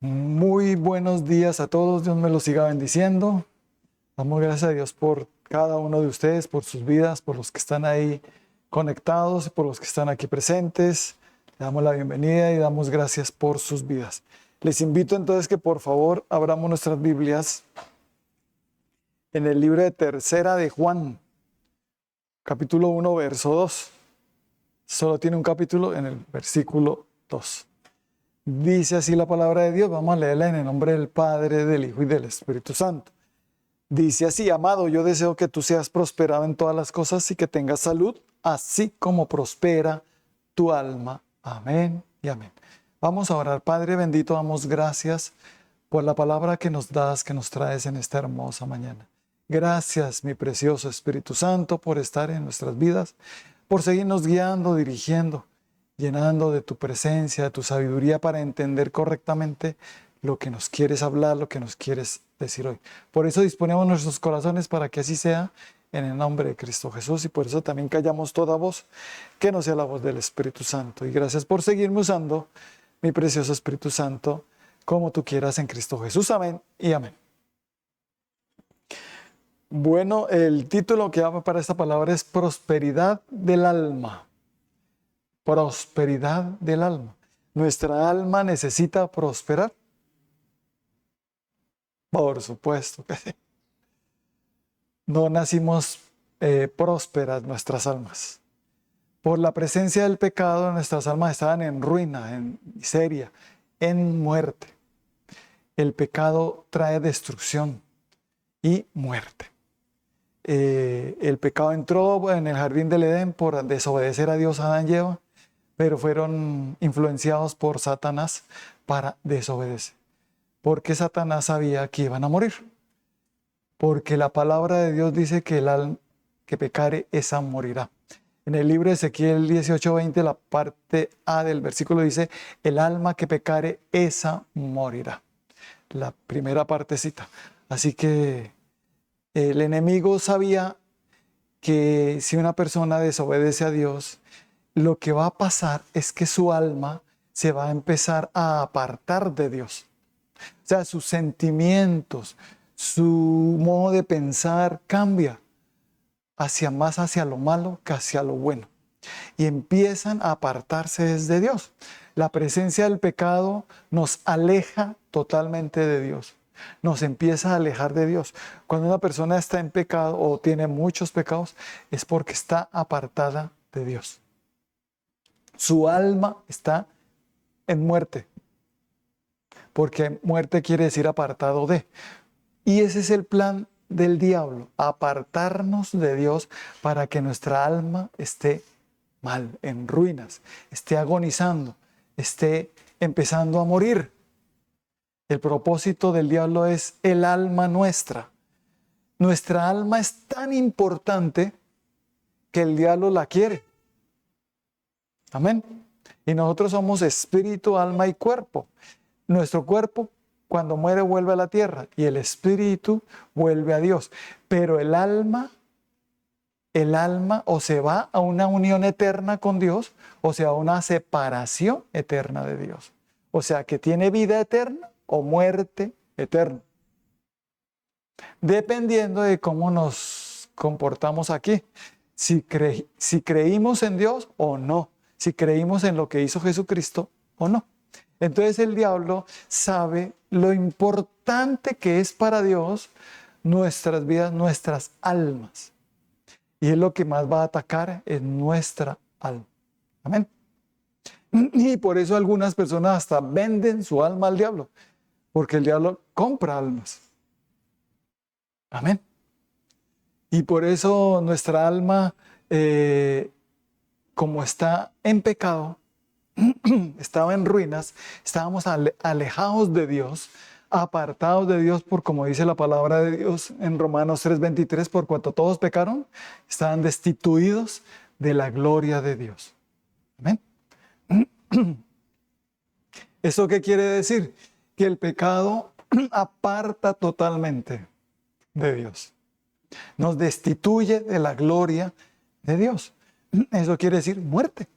Muy buenos días a todos, Dios me los siga bendiciendo. Damos gracias a Dios por cada uno de ustedes, por sus vidas, por los que están ahí conectados, por los que están aquí presentes. Le damos la bienvenida y damos gracias por sus vidas. Les invito entonces que por favor abramos nuestras Biblias en el libro de Tercera de Juan, capítulo 1, verso 2. Solo tiene un capítulo en el versículo 2. Dice así la palabra de Dios, vamos a leerla en el nombre del Padre, del Hijo y del Espíritu Santo. Dice así: amado, yo deseo que tú seas prosperado en todas las cosas y que tengas salud, así como prospera tu alma. Amén y amén. Vamos a orar. Padre bendito, damos gracias por la palabra que nos das, que nos traes en esta hermosa mañana. Gracias, mi precioso Espíritu Santo, por estar en nuestras vidas, por seguirnos guiando, dirigiendo, llenando de tu presencia, de tu sabiduría para entender correctamente lo que nos quieres hablar, lo que nos quieres decir hoy. Por eso disponemos nuestros corazones para que así sea, en el nombre de Cristo Jesús, y por eso también callamos toda voz que no sea la voz del Espíritu Santo. Y gracias por seguirme usando, mi precioso Espíritu Santo, como tú quieras en Cristo Jesús. Amén y amén. Bueno, el título que daba para esta palabra es prosperidad del alma. Prosperidad del alma. ¿Nuestra alma necesita prosperar? Por supuesto que sí. No nacimos prósperas nuestras almas. Por la presencia del pecado, nuestras almas estaban en ruina, en miseria, en muerte. El pecado trae destrucción y muerte. El pecado entró en el jardín del Edén por desobedecer a Dios, Adán y Eva, pero fueron influenciados por Satanás para desobedecer. Porque Satanás sabía que iban a morir. Porque la palabra de Dios dice que el alma que pecare, esa morirá. En el libro de Ezequiel 18:20, la parte A del versículo dice: el alma que pecare, esa morirá. La primera partecita. Así que el enemigo sabía que si una persona desobedece a Dios, lo que va a pasar es que su alma se va a empezar a apartar de Dios. O sea, sus sentimientos, su modo de pensar cambia más hacia lo malo que hacia lo bueno. Y empiezan a apartarse desde Dios. La presencia del pecado nos aleja totalmente de Dios. Nos empieza a alejar de Dios. Cuando una persona está en pecado o tiene muchos pecados, es porque está apartada de Dios. Su alma está en muerte, porque muerte quiere decir apartado de. Y ese es el plan del diablo, apartarnos de Dios para que nuestra alma esté mal, en ruinas, esté agonizando, esté empezando a morir. El propósito del diablo es el alma nuestra. Nuestra alma es tan importante que el diablo la quiere. Amén. Y nosotros somos espíritu, alma y cuerpo. Nuestro cuerpo, cuando muere, vuelve a la tierra y el espíritu vuelve a Dios. Pero el alma o se va a una unión eterna con Dios o se va a una separación eterna de Dios. O sea, que tiene vida eterna o muerte eterna. Dependiendo de cómo nos comportamos aquí. Si creímos en Dios o no. Si creímos en lo que hizo Jesucristo o no. Entonces el diablo sabe lo importante que es para Dios nuestras vidas, nuestras almas. Y es lo que más va a atacar en nuestra alma. Amén. Y por eso algunas personas hasta venden su alma al diablo, porque el diablo compra almas. Amén. Y por eso nuestra alma, como está en pecado, estaba en ruinas, estábamos alejados de Dios, apartados de Dios, por como dice la palabra de Dios en Romanos 3:23, por cuanto todos pecaron, estaban destituidos de la gloria de Dios. Amén. ¿Eso qué quiere decir? Que el pecado aparta totalmente de Dios. Nos destituye de la gloria de Dios. Eso quiere decir muerte.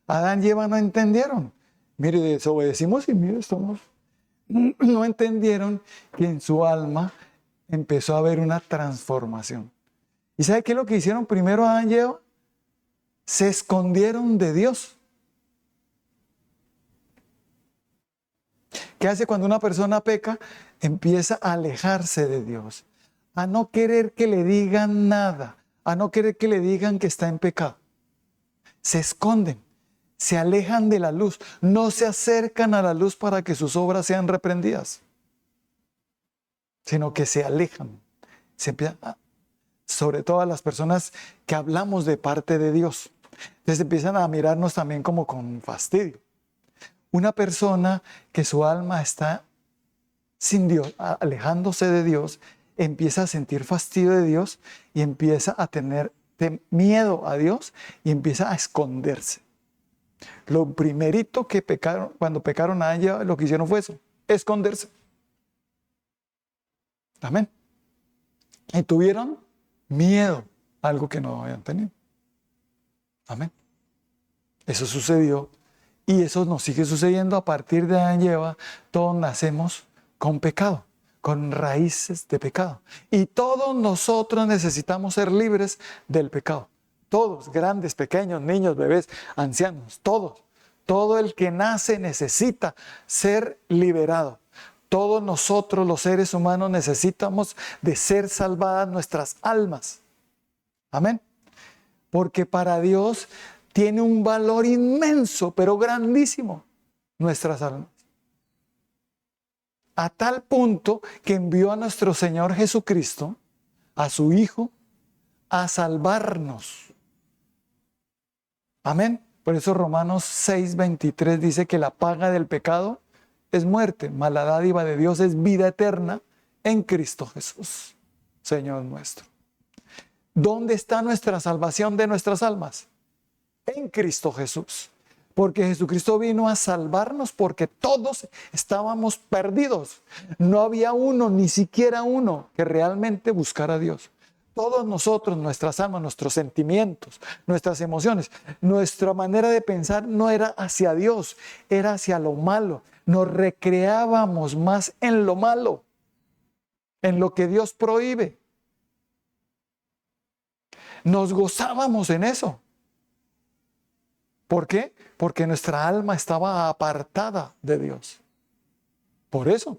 Adán y Eva no entendieron. Mire, desobedecimos y mire, estamos no entendieron que en su alma empezó a haber una transformación. ¿Y sabe qué es lo que hicieron primero Adán y Eva? Se escondieron de Dios. ¿Qué hace cuando una persona peca? Empieza a alejarse de Dios, a no querer que le digan nada, a no querer que le digan que está en pecado. Se esconden, se alejan de la luz, no se acercan a la luz para que sus obras sean reprendidas, sino que se alejan. Sobre todo a las personas que hablamos de parte de Dios. Entonces empiezan a mirarnos también como con fastidio. Una persona que su alma está sin Dios, alejándose de Dios, empieza a sentir fastidio de Dios y empieza a tener miedo a Dios y empieza a esconderse. Lo primerito que pecaron, cuando pecaron a ella, lo que hicieron fue eso, esconderse. Amén. Y tuvieron miedo, algo que no habían tenido. Amén. Eso sucedió y eso nos sigue sucediendo a partir de Adán y Eva. Todos nacemos con pecado, con raíces de pecado. Y todos nosotros necesitamos ser libres del pecado. Todos, grandes, pequeños, niños, bebés, ancianos, todos. Todo el que nace necesita ser liberado. Todos nosotros, los seres humanos, necesitamos de ser salvadas nuestras almas. Amén. Porque para Dios tiene un valor inmenso, pero grandísimo, nuestras almas. A tal punto que envió a nuestro Señor Jesucristo, a su Hijo, a salvarnos. Amén. Por eso Romanos 6:23 dice que la paga del pecado es muerte, mas la dádiva de Dios es vida eterna en Cristo Jesús, Señor nuestro. ¿Dónde está nuestra salvación de nuestras almas? En Cristo Jesús. Porque Jesucristo vino a salvarnos porque todos estábamos perdidos. No había uno, ni siquiera uno, que realmente buscara a Dios. Todos nosotros, nuestras almas, nuestros sentimientos, nuestras emociones, nuestra manera de pensar no era hacia Dios, era hacia lo malo. Nos recreábamos más en lo malo, en lo que Dios prohíbe. Nos gozábamos en eso. ¿Por qué? Porque nuestra alma estaba apartada de Dios. Por eso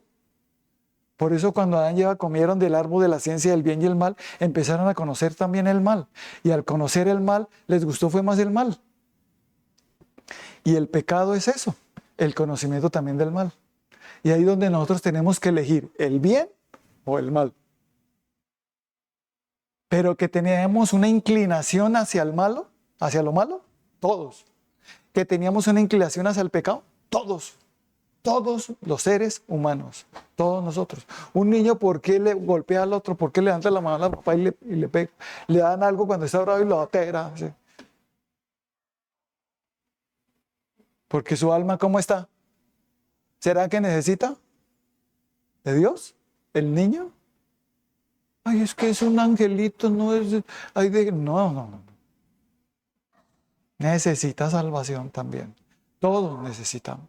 cuando Adán y Eva comieron del árbol de la ciencia del bien y el mal, empezaron a conocer también el mal. Y al conocer el mal, les gustó fue más el mal. Y el pecado es eso, el conocimiento también del mal. Y ahí donde nosotros tenemos que elegir el bien o el mal. Pero que teníamos una inclinación hacia el malo, hacia lo malo, todos. Que teníamos una inclinación hacia el pecado, todos los seres humanos, todos nosotros. Un niño, ¿por qué le golpea al otro? ¿Por qué le levanta la mano al papá y le pega? Le dan algo cuando está bravo y lo atera. ¿Sí? Porque su alma, ¿cómo está? ¿Será que necesita de Dios? ¿El niño? Ay, es que es un angelito, no es... No. Necesita salvación también. Todos necesitamos.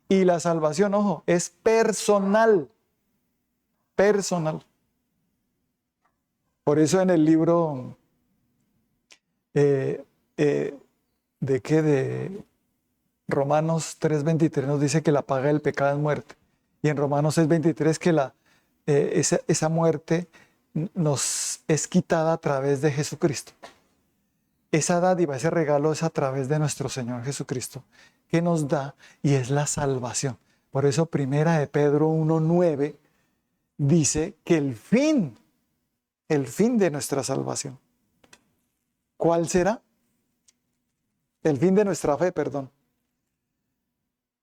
Y la salvación, ojo, es personal. Personal. Por eso en el libro de Romanos 3:23 nos dice que la paga del pecado es muerte. Y en Romanos 6:23 que esa muerte nos es quitada a través de Jesucristo. Esa dádiva, ese regalo es a través de nuestro Señor Jesucristo que nos da y es la salvación. Por eso primera de Pedro 1:9 dice que el fin de nuestra salvación. ¿Cuál será? El fin de nuestra fe, perdón.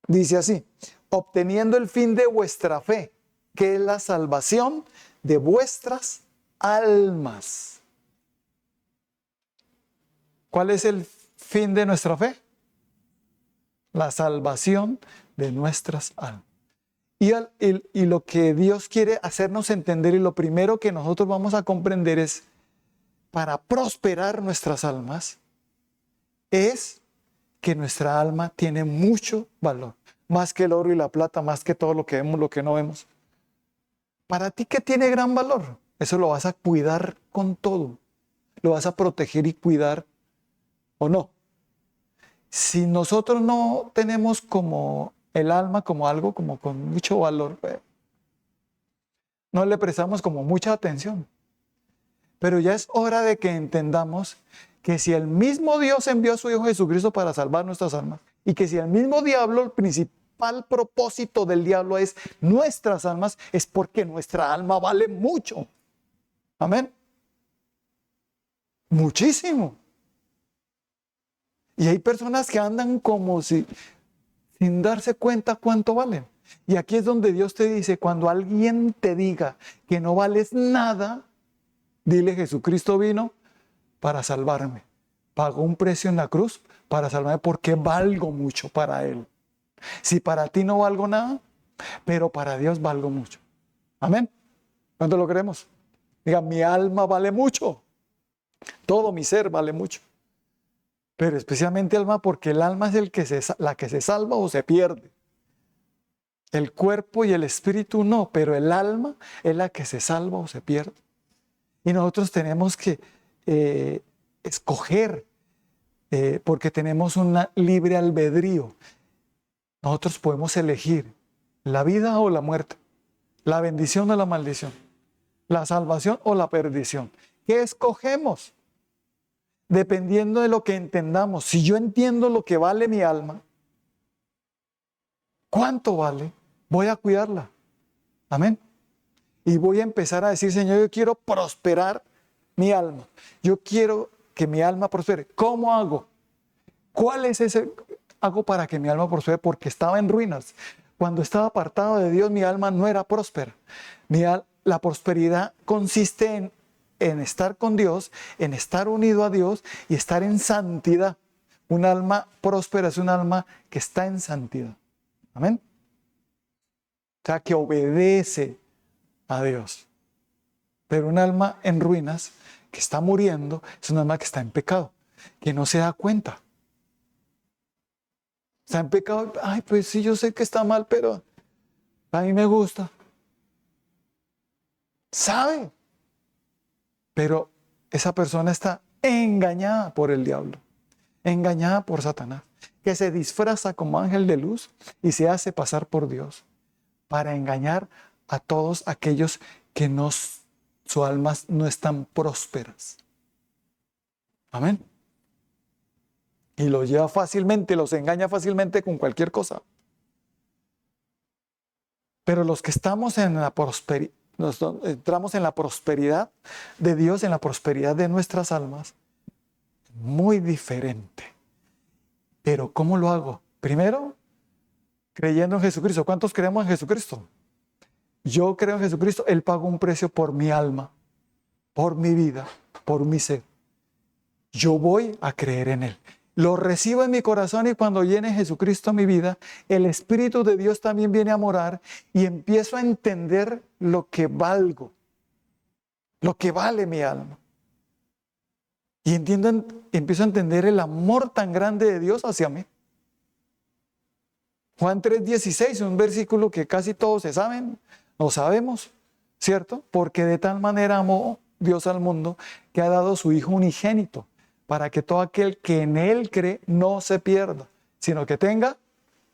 Dice así, obteniendo el fin de vuestra fe, que es la salvación de vuestras almas. ¿Cuál es el fin de nuestra fe? La salvación de nuestras almas. Y lo que Dios quiere hacernos entender y lo primero que nosotros vamos a comprender es, para prosperar nuestras almas, es que nuestra alma tiene mucho valor. más que el oro y la plata, más que todo lo que vemos, lo que no vemos. Para ti, ¿qué tiene gran valor? Eso lo vas a cuidar con todo. Lo vas a proteger y cuidar, ¿o no? Si nosotros no tenemos como el alma como algo como con mucho valor, no le prestamos como mucha atención. Pero ya es hora de que entendamos que si el mismo Dios envió a su Hijo Jesucristo para salvar nuestras almas, y que si el mismo diablo, el principal propósito del diablo es nuestras almas, es porque nuestra alma vale mucho. Amén. Muchísimo. Y hay personas que andan como si, sin darse cuenta cuánto valen. Y aquí es donde Dios te dice, cuando alguien te diga que no vales nada, dile: Jesucristo vino para salvarme. Pagó un precio en la cruz para salvarme porque valgo mucho para Él. Si para ti no valgo nada, pero para Dios valgo mucho. Amén. ¿Cuánto lo creemos? Diga: mi alma vale mucho. Todo mi ser vale mucho. Pero especialmente alma, porque el alma es la que se salva o se pierde. El cuerpo y el espíritu no, pero el alma es la que se salva o se pierde. Y nosotros tenemos que escoger, porque tenemos un libre albedrío. Nosotros podemos elegir la vida o la muerte, la bendición o la maldición, la salvación o la perdición. ¿Qué escogemos? Dependiendo de lo que entendamos. Si yo entiendo lo que vale mi alma, ¿cuánto vale? Voy a cuidarla. Amén. Y voy a empezar a decir: Señor, yo quiero prosperar mi alma. Yo quiero que mi alma prospere. ¿Cómo hago? ¿Cuál es ese hago para que mi alma prospere? Porque estaba en ruinas. Cuando estaba apartado de Dios, mi alma no era próspera. La prosperidad consiste en estar con Dios, en estar unido a Dios y estar en santidad. Un alma próspera es un alma que está en santidad. Amén. O sea, que obedece a Dios. Pero un alma en ruinas, que está muriendo, es un alma que está en pecado, que no se da cuenta. Está en pecado. Ay, pues sí, yo sé que está mal, pero a mí me gusta. Sabe. Pero esa persona está engañada por el diablo, engañada por Satanás, que se disfraza como ángel de luz y se hace pasar por Dios para engañar a todos aquellos que sus almas no están prósperas. Amén. Y los lleva fácilmente, los engaña fácilmente con cualquier cosa. Pero los que estamos en la prosperidad, entramos en la prosperidad de Dios, en la prosperidad de nuestras almas, muy diferente. Pero ¿cómo lo hago? Primero, creyendo en Jesucristo. ¿Cuántos creemos en Jesucristo? Yo creo en Jesucristo. Él pagó un precio por mi alma, por mi vida, por mi ser. Yo voy a creer en Él. Lo recibo en mi corazón, y cuando viene Jesucristo a mi vida, el Espíritu de Dios también viene a morar y empiezo a entender lo que valgo, lo que vale mi alma. Y empiezo a entender el amor tan grande de Dios hacia mí. Juan 3:16, un versículo que casi todos se saben, lo sabemos, ¿cierto? Porque de tal manera amó Dios al mundo que ha dado a su Hijo unigénito, para que todo aquel que en Él cree no se pierda, sino que tenga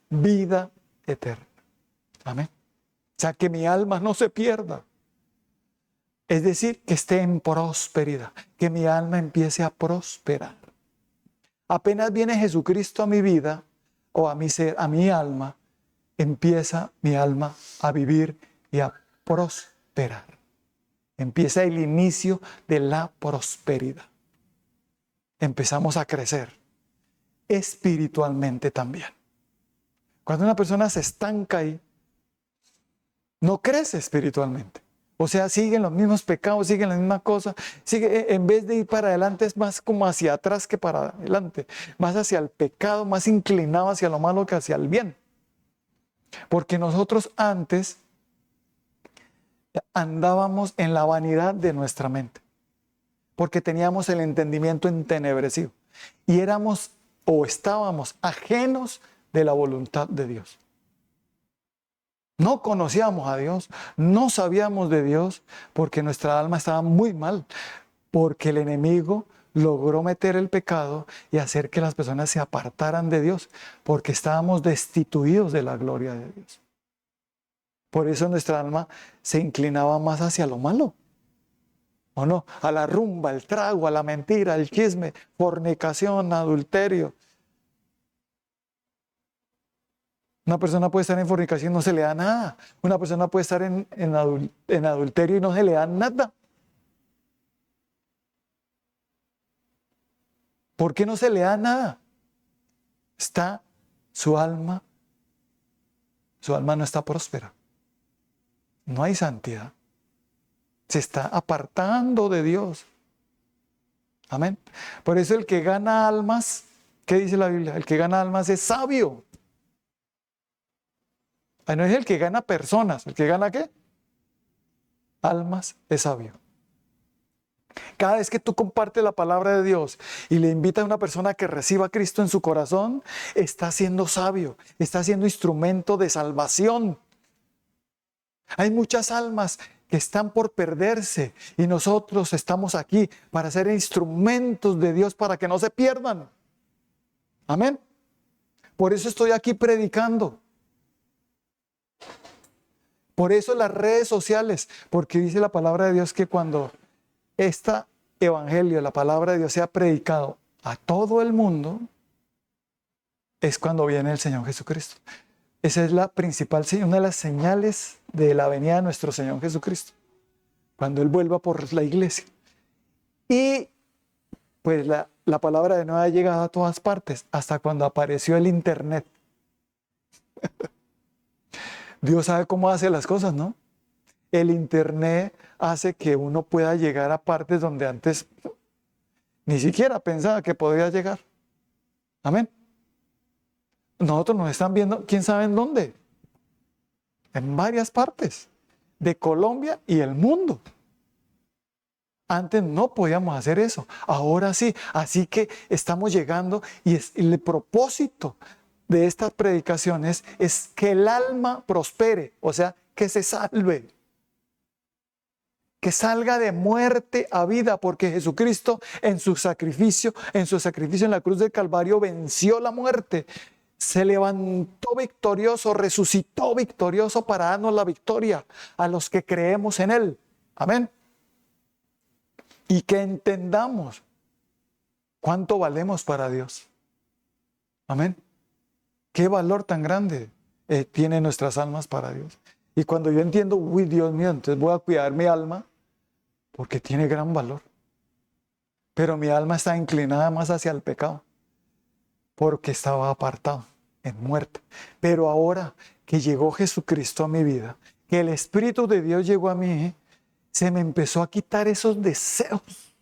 vida eterna. Amén. O sea, que mi alma no se pierda. Es decir, que esté en prosperidad, que mi alma empiece a prosperar. Apenas viene Jesucristo a mi vida o a mi ser, a mi alma, empieza mi alma a vivir y a prosperar. Empieza el inicio de la prosperidad. Empezamos a crecer espiritualmente también. Cuando una persona se estanca ahí, no crece espiritualmente. O sea, siguen los mismos pecados, siguen la misma cosa. En vez de ir para adelante, es más como hacia atrás que para adelante. Más hacia el pecado, más inclinado hacia lo malo que hacia el bien. Porque nosotros antes andábamos en la vanidad de nuestra mente. Porque teníamos el entendimiento entenebrecido. Y éramos o estábamos ajenos de la voluntad de Dios. No conocíamos a Dios, no sabíamos de Dios, porque nuestra alma estaba muy mal, porque el enemigo logró meter el pecado y hacer que las personas se apartaran de Dios, porque estábamos destituidos de la gloria de Dios. Por eso nuestra alma se inclinaba más hacia lo malo, ¿o no? A la rumba, al trago, a la mentira, al chisme, fornicación, adulterio. Una persona puede estar en fornicación y no se le da nada. Una persona puede estar en adulterio y no se le da nada. ¿Por qué no se le da nada? Está su alma no está próspera. No hay santidad. Se está apartando de Dios. Amén. Por eso el que gana almas, ¿qué dice la Biblia? El que gana almas es sabio. No es el que gana personas. ¿El que gana qué? Almas es sabio. Cada vez que tú compartes la palabra de Dios y le invitas a una persona que reciba a Cristo en su corazón, está siendo sabio, está siendo instrumento de salvación. Hay muchas almas que están por perderse y nosotros estamos aquí para ser instrumentos de Dios para que no se pierdan. Amén. Por eso estoy aquí predicando. Por eso las redes sociales, porque dice la palabra de Dios que cuando este evangelio, la palabra de Dios sea predicado a todo el mundo, es cuando viene el Señor Jesucristo. Esa es la principal, una de las señales de la venida de nuestro Señor Jesucristo, cuando Él vuelva por la iglesia. Y pues la palabra de Dios ha llegado a todas partes, hasta cuando apareció el Internet. Dios sabe cómo hace las cosas, ¿no? El Internet hace que uno pueda llegar a partes donde antes ni siquiera pensaba que podía llegar. Amén. Nosotros nos están viendo, ¿quién sabe en dónde? En varias partes de Colombia y el mundo. Antes no podíamos hacer eso, ahora sí. Así que estamos llegando y el propósito de estas predicaciones es que el alma prospere, o sea, que se salve. Que salga de muerte a vida, porque Jesucristo en su sacrificio en la cruz del Calvario venció la muerte. Se levantó victorioso, resucitó victorioso para darnos la victoria a los que creemos en Él. Amén. Y que entendamos cuánto valemos para Dios. Amén. Qué valor tan grande tienen nuestras almas para Dios. Y cuando yo entiendo, uy, Dios mío, entonces voy a cuidar mi alma porque tiene gran valor. Pero mi alma está inclinada más hacia el pecado porque estaba apartado en muerte. Pero ahora que llegó Jesucristo a mi vida, que el Espíritu de Dios llegó a mí, se me empezó a quitar esos deseos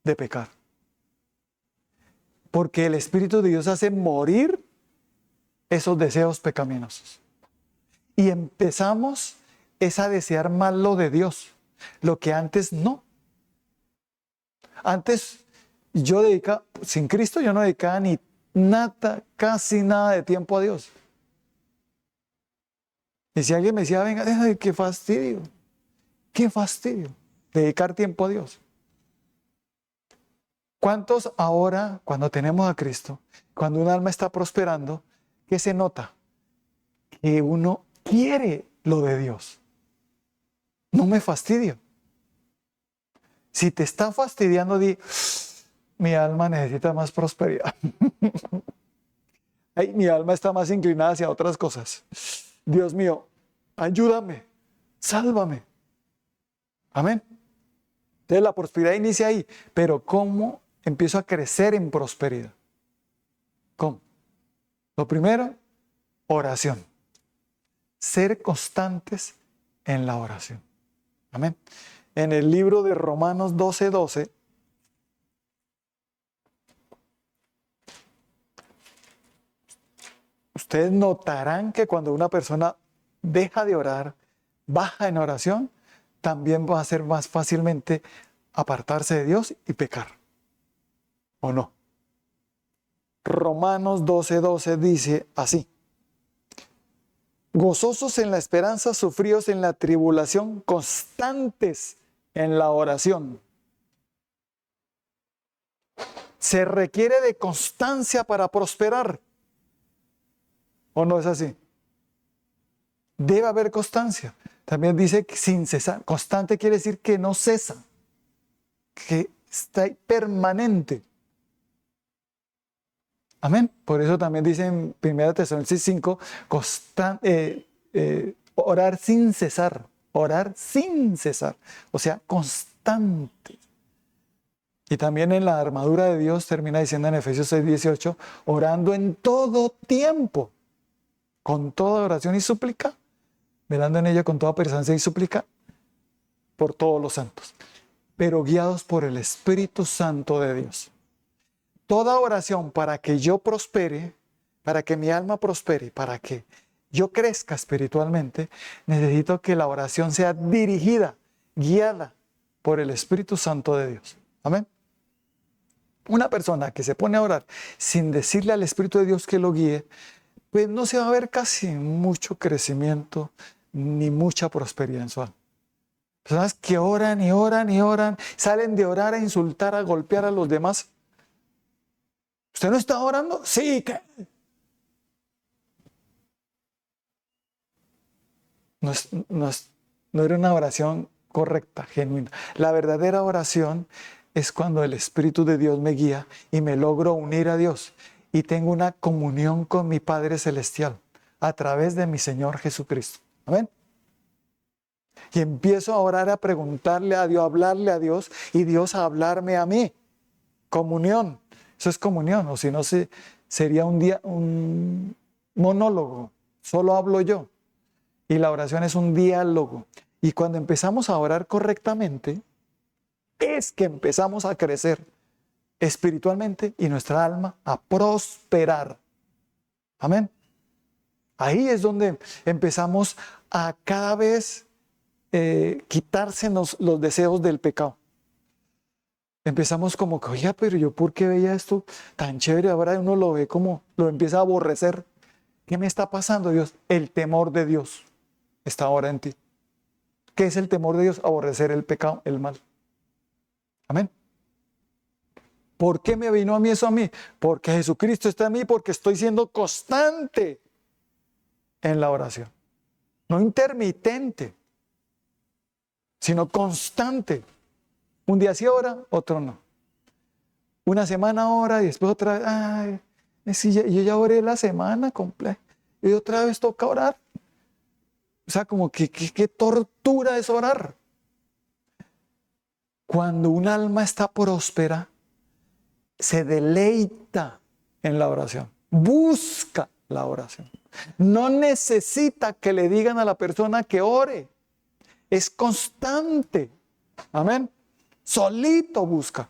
de pecar. Porque el Espíritu de Dios hace morir esos deseos pecaminosos. Y empezamos a desear más lo de Dios, lo que antes no. Antes yo dedicaba, sin Cristo yo no dedicaba ni nada, casi nada de tiempo a Dios. Y si alguien me decía, venga, ay, qué fastidio dedicar tiempo a Dios. ¿Cuántos ahora, cuando tenemos a Cristo, cuando un alma está prosperando, qué se nota? Que uno quiere lo de Dios. No me fastidio. Si te está fastidiando, di, mi alma necesita más prosperidad. Ay, mi alma está más inclinada hacia otras cosas. Dios mío, ayúdame, sálvame. Amén. Entonces la prosperidad inicia ahí, pero ¿cómo empiezo a crecer en prosperidad? ¿Cómo? Lo primero, oración. Ser constantes en la oración. Amén. En el libro de Romanos 12:12, ustedes notarán que cuando una persona deja de orar, baja en oración, también va a ser más fácilmente apartarse de Dios y pecar. ¿O no? Romanos 12:12 dice así: Gozosos en la esperanza, sufridos en la tribulación, constantes en la oración. Se requiere de constancia para prosperar. ¿O no es así? Debe haber constancia. También dice que sin cesar. Constante quiere decir que no cesa, que está permanente. Amén. Por eso también dice en 1 Tesalonicenses 5, orar sin cesar. Orar sin cesar. O sea, constante. Y también en la armadura de Dios termina diciendo en Efesios 6:18, orando en todo tiempo, con toda oración y súplica, velando en ella con toda perseverancia y súplica por todos los santos, pero guiados por el Espíritu Santo de Dios. Toda oración para que yo prospere, para que mi alma prospere, para que yo crezca espiritualmente, necesito que la oración sea dirigida, guiada por el Espíritu Santo de Dios. Amén. Una persona que se pone a orar sin decirle al Espíritu de Dios que lo guíe, pues no se va a ver casi mucho crecimiento ni mucha prosperidad en su alma. Personas que oran y oran y oran, salen de orar a insultar, a golpear a los demás. ¿Usted no está orando? Sí, ¿qué? No era una oración correcta, genuina. La verdadera oración es cuando el Espíritu de Dios me guía y me logro unir a Dios y tengo una comunión con mi Padre Celestial a través de mi Señor Jesucristo. Amén. Y empiezo a orar, a preguntarle a Dios, a hablarle a Dios y Dios a hablarme a mí. Comunión. Eso es comunión, o si no sería un monólogo. Solo hablo yo. Y la oración es un diálogo. Y cuando empezamos a orar correctamente, es que empezamos a crecer espiritualmente y nuestra alma a prosperar. Amén. Ahí es donde empezamos a cada vez quitársenos los deseos del pecado. Empezamos como que, oiga, pero yo ¿por qué veía esto tan chévere? Ahora uno lo ve como, lo empieza a aborrecer. ¿Qué me está pasando, Dios? El temor de Dios está ahora en ti. ¿Qué es el temor de Dios? Aborrecer el pecado, el mal. Amén. ¿Por qué me vino a mí eso a mí? Porque Jesucristo está en mí, porque estoy siendo constante en la oración. No intermitente, sino constante. Un día sí ora, otro no. Una semana ora y después otra vez, ay, sí, yo ya oré la semana completa y otra vez toca orar. O sea, como que qué tortura es orar. Cuando un alma está próspera, se deleita en la oración, busca la oración. No necesita que le digan a la persona que ore, es constante. Amén. Solito busca.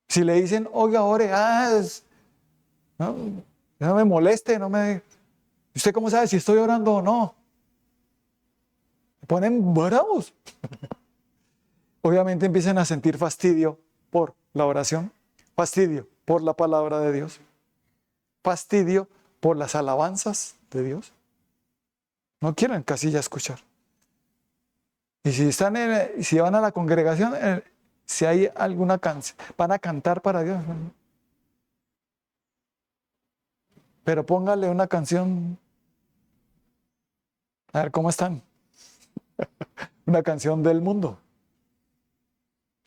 Si le dicen, oiga, ore, no me moleste, no me... ¿Usted cómo sabe si estoy orando o no? Me ponen bravos. Obviamente empiezan a sentir fastidio por la oración, fastidio por la palabra de Dios, fastidio por las alabanzas de Dios. No quieren casi ya escuchar. Y si van a la congregación, si hay alguna canción, van a cantar para Dios. Pero póngale una canción, a ver cómo están. Una canción del mundo,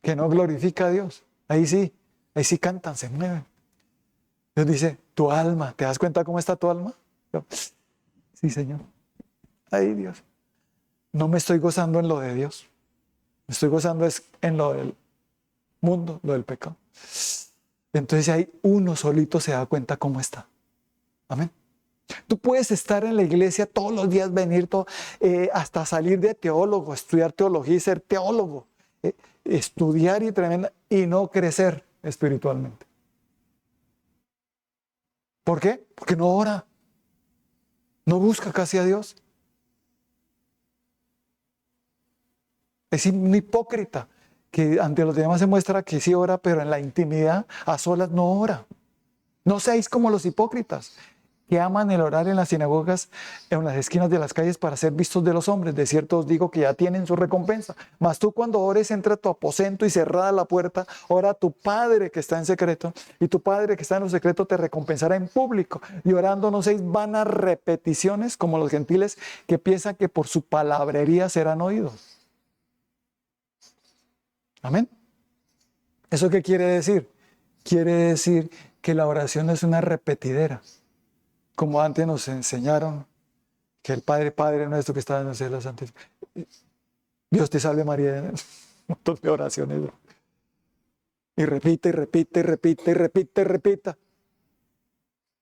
que no glorifica a Dios. Ahí sí cantan, se mueven. Dios dice, tu alma, ¿te das cuenta cómo está tu alma? Yo, sí, Señor. Ay, Dios. No me estoy gozando en lo de Dios. Me estoy gozando en lo del mundo, lo del pecado. Entonces ahí uno solito se da cuenta cómo está. Amén. Tú puedes estar en la iglesia todos los días, venir hasta salir de teólogo, estudiar teología y ser teólogo. Estudiar y no crecer espiritualmente. ¿Por qué? Porque no ora. No busca casi a Dios. Es un hipócrita que ante los demás se muestra que sí ora, pero en la intimidad, a solas, no ora. No seáis como los hipócritas. que aman el orar en las sinagogas, en las esquinas de las calles para ser vistos de los hombres. De cierto os digo que ya tienen su recompensa. Mas tú cuando ores, entra a tu aposento y cerrada la puerta, ora a tu Padre que está en secreto, y tu Padre que está en lo secreto te recompensará en público. Y orando no seis vanas repeticiones como los gentiles que piensan que por su palabrería serán oídos. Amén. ¿Eso qué quiere decir? Quiere decir que la oración es una repetidera. Como antes nos enseñaron que el Padre nuestro que está en los cielos, Dios te salve María, un montón de oraciones. Y repite, y repite, y repite, y repite, y repita.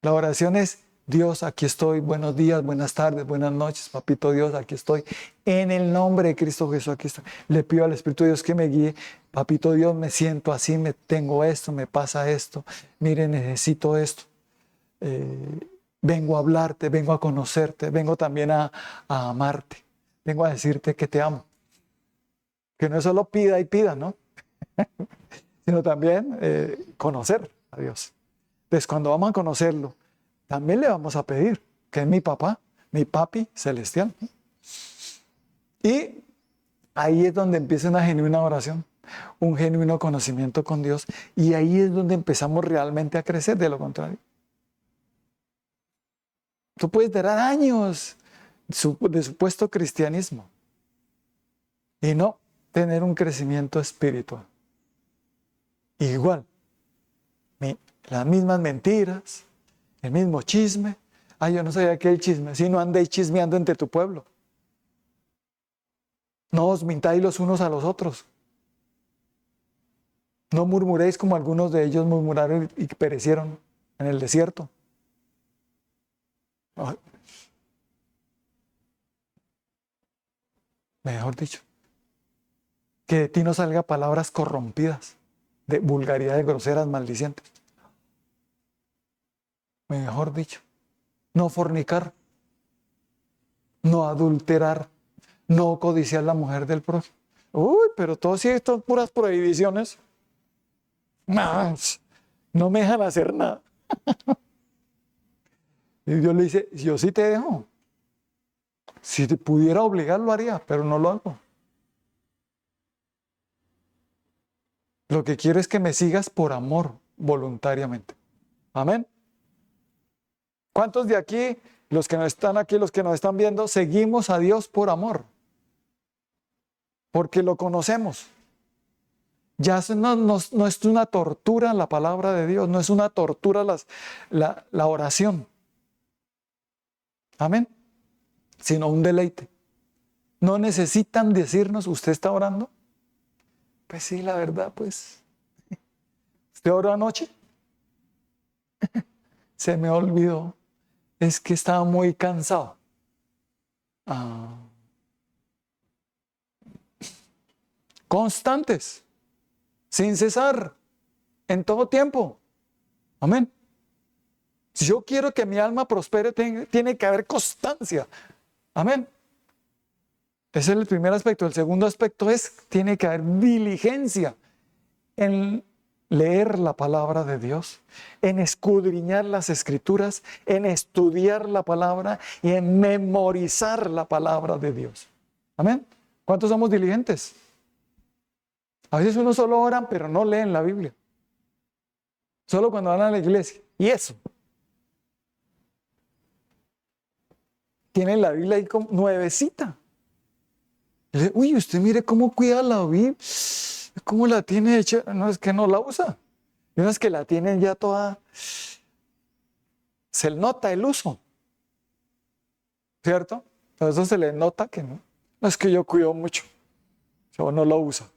La oración es: Dios, aquí estoy, buenos días, buenas tardes, buenas noches, papito Dios, aquí estoy. En el nombre de Cristo Jesús, aquí estoy. Le pido al Espíritu de Dios que me guíe. Papito Dios, me siento así, tengo esto, me pasa esto. Mire, necesito esto. Vengo a hablarte, vengo a conocerte, vengo también a amarte, vengo a decirte que te amo. Que no es solo pida y pida, ¿no? Sino también conocer a Dios. Entonces, cuando vamos a conocerlo, también le vamos a pedir, que es mi papá, mi papi celestial. Y ahí es donde empieza una genuina oración, un genuino conocimiento con Dios, y ahí es donde empezamos realmente a crecer. De lo contrario, tú puedes durar años de supuesto cristianismo y no tener un crecimiento espiritual. Igual, las mismas mentiras, el mismo chisme. Ay, yo no sabía que el chisme, si no andéis chismeando entre tu pueblo. No os mintáis los unos a los otros. No murmuréis como algunos de ellos murmuraron y perecieron en el desierto. Ay. Mejor dicho, que de ti no salga palabras corrompidas, de vulgaridades groseras, maldicientes. Mejor dicho, no fornicar, no adulterar, no codiciar la mujer del prójimo. Uy, pero todo sí, estas puras prohibiciones. No me dejan hacer nada. Y Dios le dice: yo sí te dejo. Si te pudiera obligar, lo haría, pero no lo hago. Lo que quiero es que me sigas por amor, voluntariamente. Amén. ¿Cuántos de aquí, los que no están aquí, los que nos están viendo, seguimos a Dios por amor? Porque lo conocemos. Ya no es una tortura la palabra de Dios, no es una tortura la oración. Amén. Sino un deleite. No necesitan decirnos: ¿usted está orando? Pues sí, la verdad, pues. ¿Usted oró anoche? Se me olvidó. Es que estaba muy cansado. Constantes, sin cesar, en todo tiempo. Amén. Si yo quiero que mi alma prospere, tiene que haber constancia. Amén. Ese es el primer aspecto. El segundo aspecto es: tiene que haber diligencia en leer la palabra de Dios, en escudriñar las escrituras, en estudiar la palabra y en memorizar la palabra de Dios. Amén. ¿Cuántos somos diligentes? A veces uno solo ora, pero no leen la Biblia. Solo cuando van a la iglesia. Y eso. Tienen la Biblia ahí como nuevecita. Uy, usted mire cómo cuida la Biblia. ¿Cómo la tiene hecha? No, es que no la usa. Y unas que la tienen ya toda. Se nota el uso. ¿Cierto? A eso se le nota que no. No, es que yo cuido mucho. O no lo usa.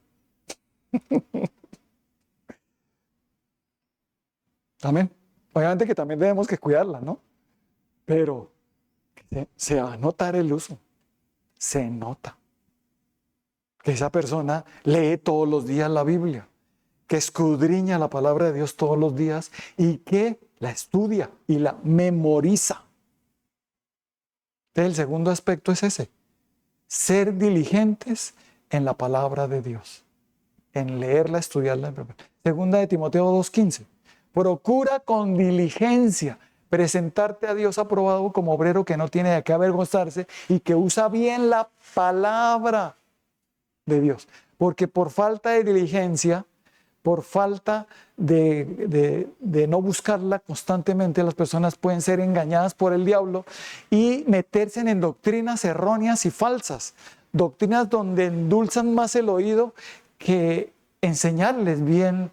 Amén. Obviamente que también debemos que cuidarla, ¿no? Pero se va a notar el uso. Se nota. Que esa persona lee todos los días la Biblia, que escudriña la palabra de Dios todos los días y que la estudia y la memoriza. Entonces, el segundo aspecto es ese: ser diligentes en la palabra de Dios, en leerla, estudiarla. Segunda de Timoteo 2:15. Procura con diligencia presentarte a Dios aprobado como obrero que no tiene de qué avergonzarse y que usa bien la palabra de Dios. Porque por falta de diligencia, por falta de no buscarla constantemente, las personas pueden ser engañadas por el diablo y meterse en doctrinas erróneas y falsas. Doctrinas donde endulzan más el oído que enseñarles bien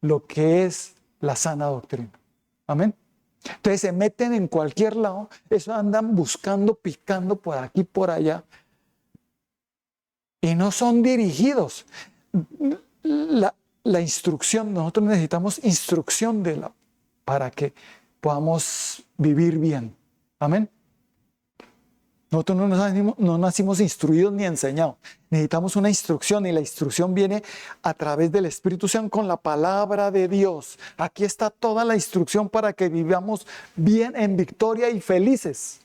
lo que es la sana doctrina. Amén. Entonces se meten en cualquier lado, eso andan buscando, picando por aquí, por allá, y no son dirigidos. La instrucción, nosotros necesitamos instrucción para que podamos vivir bien. Amén. Nosotros no nacimos instruidos ni enseñados. Necesitamos una instrucción y la instrucción viene a través del Espíritu Santo con la palabra de Dios. Aquí está toda la instrucción para que vivamos bien en victoria y felices.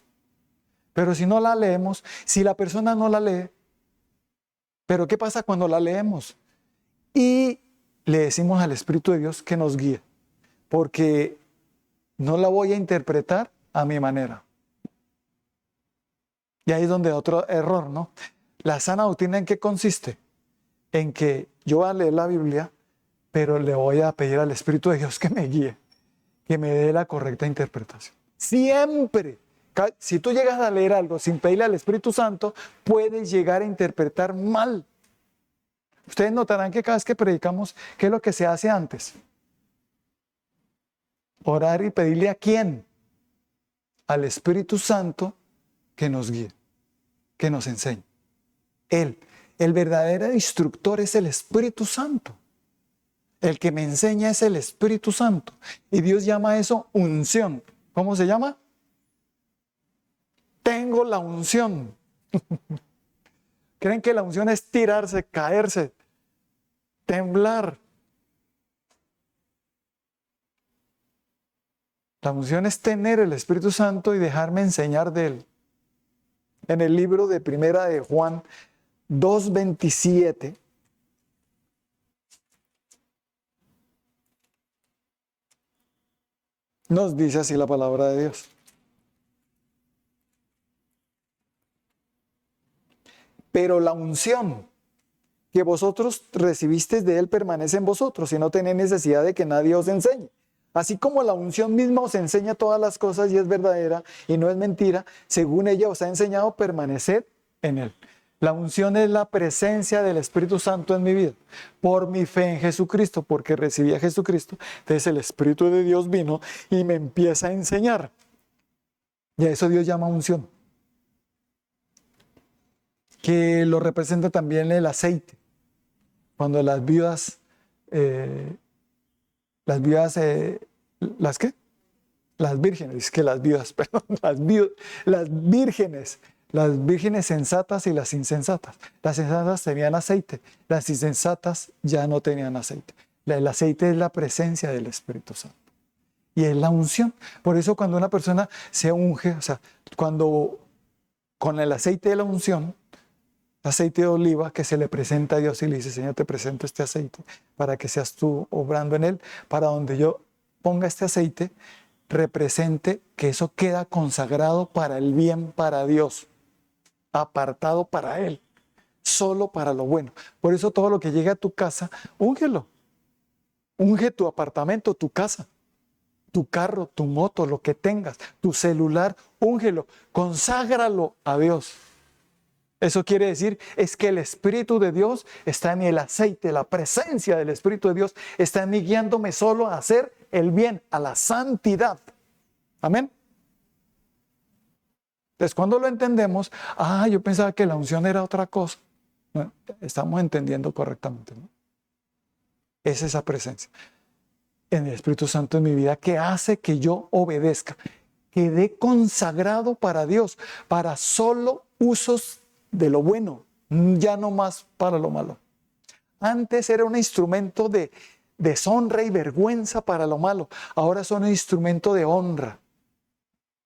Pero si no la leemos, si la persona no la lee, ¿pero qué pasa cuando la leemos? Y le decimos al Espíritu de Dios que nos guíe, porque no la voy a interpretar a mi manera. Y ahí es donde otro error, ¿no? La sana doctrina, ¿en qué consiste? En que yo voy a leer la Biblia, pero le voy a pedir al Espíritu de Dios que me guíe, que me dé la correcta interpretación. Siempre. Si tú llegas a leer algo sin pedirle al Espíritu Santo, puedes llegar a interpretar mal. Ustedes notarán que cada vez que predicamos, ¿qué es lo que se hace antes? Orar y pedirle ¿a quién? Al Espíritu Santo que nos guíe, que nos enseñe. Él, el verdadero instructor es el Espíritu Santo. El que me enseña es el Espíritu Santo. Y Dios llama eso unción. ¿Cómo se llama? Tengo la unción. ¿Creen que la unción es tirarse, caerse, temblar? La unción es tener el Espíritu Santo y dejarme enseñar de Él. En el libro de Primera de Juan 2:27, nos dice así la palabra de Dios. Pero la unción que vosotros recibisteis de Él permanece en vosotros y no tenéis necesidad de que nadie os enseñe. Así como la unción misma os enseña todas las cosas y es verdadera y no es mentira, según ella os ha enseñado, permaneced en Él. La unción es la presencia del Espíritu Santo en mi vida. Por mi fe en Jesucristo, porque recibí a Jesucristo, entonces el Espíritu de Dios vino y me empieza a enseñar. Y a eso Dios llama unción. Que lo representa también el aceite. Cuando las viudas, ¿las qué? Las vírgenes, es que las viudas, perdón, las vírgenes sensatas y las insensatas. Las sensatas tenían aceite, las insensatas ya no tenían aceite. El aceite es la presencia del Espíritu Santo. Y es la unción. Por eso cuando una persona se unge, o sea, cuando con el aceite de la unción, aceite de oliva que se le presenta a Dios y le dice, Señor, te presento este aceite para que seas tú obrando en él, para donde yo ponga este aceite, represente que eso queda consagrado para el bien, para Dios, apartado para Él, solo para lo bueno. Por eso todo lo que llegue a tu casa, úngelo. Unge tu apartamento, tu casa, tu carro, tu moto, lo que tengas, tu celular, úngelo, conságralo a Dios. Eso quiere decir es que el Espíritu de Dios está en el aceite, la presencia del Espíritu de Dios está en mí guiándome solo a hacer el bien, a la santidad. Amén. Entonces cuando lo entendemos, yo pensaba que la unción era otra cosa. Bueno, estamos entendiendo correctamente, ¿no? Es esa presencia en el Espíritu Santo en mi vida que hace que yo obedezca, quedé consagrado para Dios, para solo usos de lo bueno, ya no más para lo malo. Antes era un instrumento de deshonra y vergüenza para lo malo, ahora son un instrumento de honra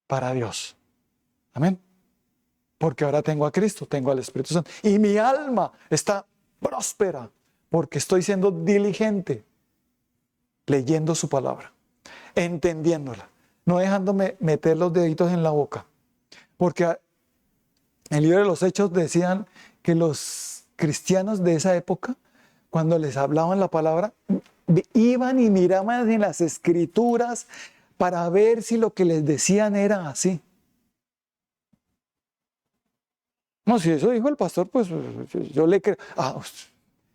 para Dios. Amén. Porque ahora tengo a Cristo, tengo al Espíritu Santo y mi alma está próspera porque estoy siendo diligente leyendo su palabra, entendiéndola. no dejándome meter los deditos en la boca. Porque en el libro de los Hechos decían que los cristianos de esa época, cuando les hablaban la palabra, iban y miraban en las escrituras para ver si lo que les decían era así. No, si eso dijo el pastor, pues yo le creo.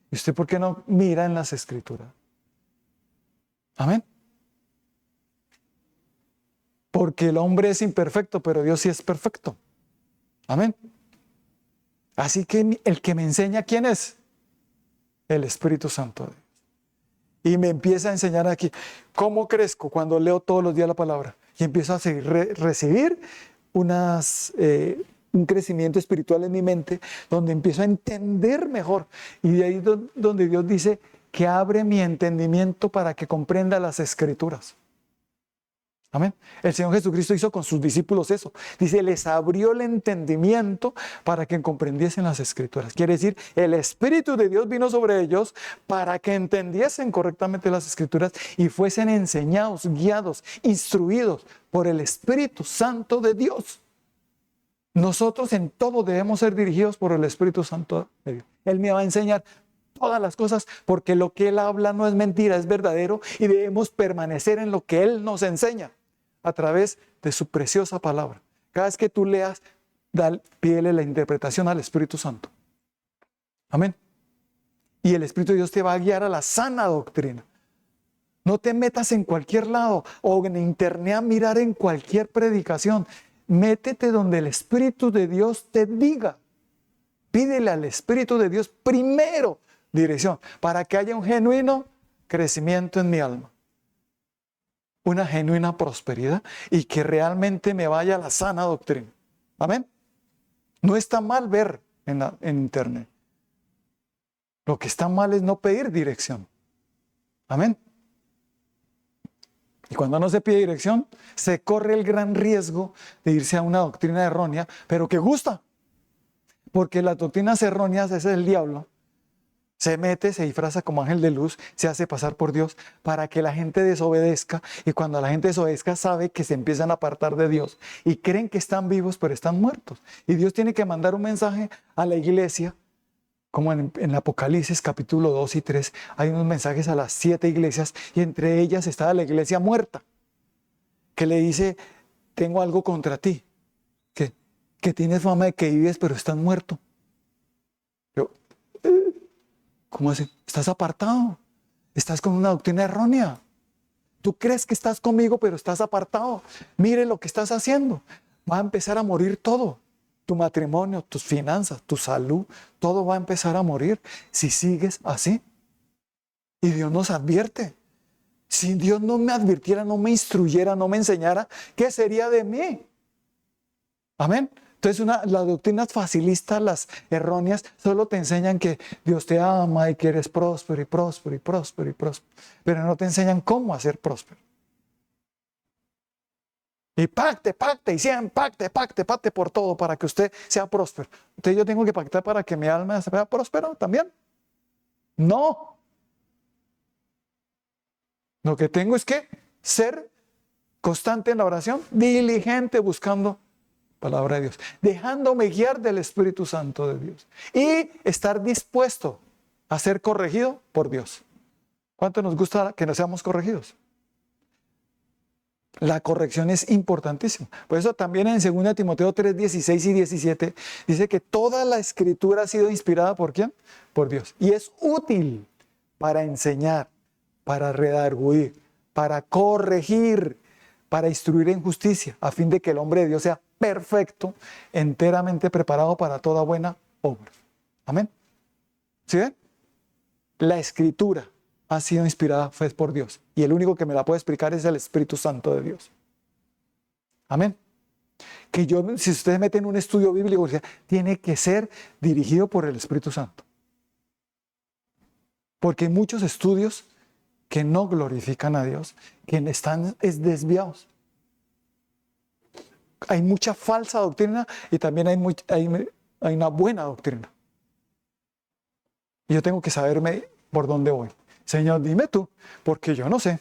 ¿Y usted por qué no mira en las escrituras? Amén. Porque el hombre es imperfecto, pero Dios sí es perfecto. Amén. Así que el que me enseña, ¿quién es? El Espíritu Santo de Dios. Y me empieza a enseñar aquí cómo crezco cuando leo todos los días la palabra. Y empiezo a recibir un crecimiento espiritual en mi mente, donde empiezo a entender mejor. Y de ahí donde Dios dice que abre mi entendimiento para que comprenda las Escrituras. Amén. El Señor Jesucristo hizo con sus discípulos eso. Dice, les abrió el entendimiento para que comprendiesen las Escrituras. Quiere decir, el Espíritu de Dios vino sobre ellos para que entendiesen correctamente las Escrituras y fuesen enseñados, guiados, instruidos por el Espíritu Santo de Dios. Nosotros en todo debemos ser dirigidos por el Espíritu Santo de Dios. Él me va a enseñar todas las cosas porque lo que Él habla no es mentira, es verdadero y debemos permanecer en lo que Él nos enseña a través de su preciosa palabra. Cada vez que tú leas, pídele la interpretación al Espíritu Santo. Amén. Y el Espíritu de Dios te va a guiar a la sana doctrina. No te metas en cualquier lado o en internet a mirar en cualquier predicación. Métete donde el Espíritu de Dios te diga. Pídele al Espíritu de Dios primero dirección para que haya un genuino crecimiento en mi alma. Una genuina prosperidad y que realmente me vaya a la sana doctrina. Amén. No está mal ver en internet. Lo que está mal es no pedir dirección. Amén. Y cuando no se pide dirección, se corre el gran riesgo de irse a una doctrina errónea, pero que gusta. Porque las doctrinas erróneas, ese es el diablo. Se mete, se disfraza como ángel de luz, se hace pasar por Dios para que la gente desobedezca. Y cuando la gente desobedezca, sabe que se empiezan a apartar de Dios. Y creen que están vivos, pero están muertos. Y Dios tiene que mandar un mensaje a la iglesia. Como en Apocalipsis capítulo 2 y 3, hay unos mensajes a las 7 iglesias y entre ellas está la iglesia muerta, que le dice, tengo algo contra ti, que tienes fama de que vives pero estás muerto. ¿Cómo así? Estás apartado, estás con una doctrina errónea. Tú crees que estás conmigo pero estás apartado. Mire lo que estás haciendo. Va a empezar a morir todo. Tu matrimonio, tus finanzas, tu salud, todo va a empezar a morir si sigues así. Y Dios nos advierte. Si Dios no me advirtiera, no me instruyera, no me enseñara, ¿qué sería de mí? Amén. Entonces las doctrinas facilistas, las erróneas, solo te enseñan que Dios te ama y que eres próspero y próspero y próspero y próspero. Pero no te enseñan cómo hacer próspero. Y pacte, y sean pacte por todo para que usted sea próspero. Entonces yo tengo que pactar para que mi alma sea próspero también. No. Lo que tengo es que ser constante en la oración, diligente buscando palabra de Dios, dejándome guiar del Espíritu Santo de Dios y estar dispuesto a ser corregido por Dios. ¿Cuánto nos gusta que nos seamos corregidos? La corrección es importantísima. Por eso también en 2 Timoteo 3, 16 y 17 dice que toda la Escritura ha sido inspirada ¿por quién? Por Dios. Y es útil para enseñar, para redarguir, para corregir, para instruir en justicia, a fin de que el hombre de Dios sea perfecto, enteramente preparado para toda buena obra. Amén. ¿Sí ven? La Escritura ha sido inspirada por Dios. Y el único que me la puede explicar es el Espíritu Santo de Dios. Amén. Que si ustedes meten un estudio bíblico, tiene que ser dirigido por el Espíritu Santo. Porque hay muchos estudios que no glorifican a Dios, que están desviados. Hay mucha falsa doctrina y también hay una buena doctrina. Y yo tengo que saberme por dónde voy. Señor, dime tú, porque yo no sé.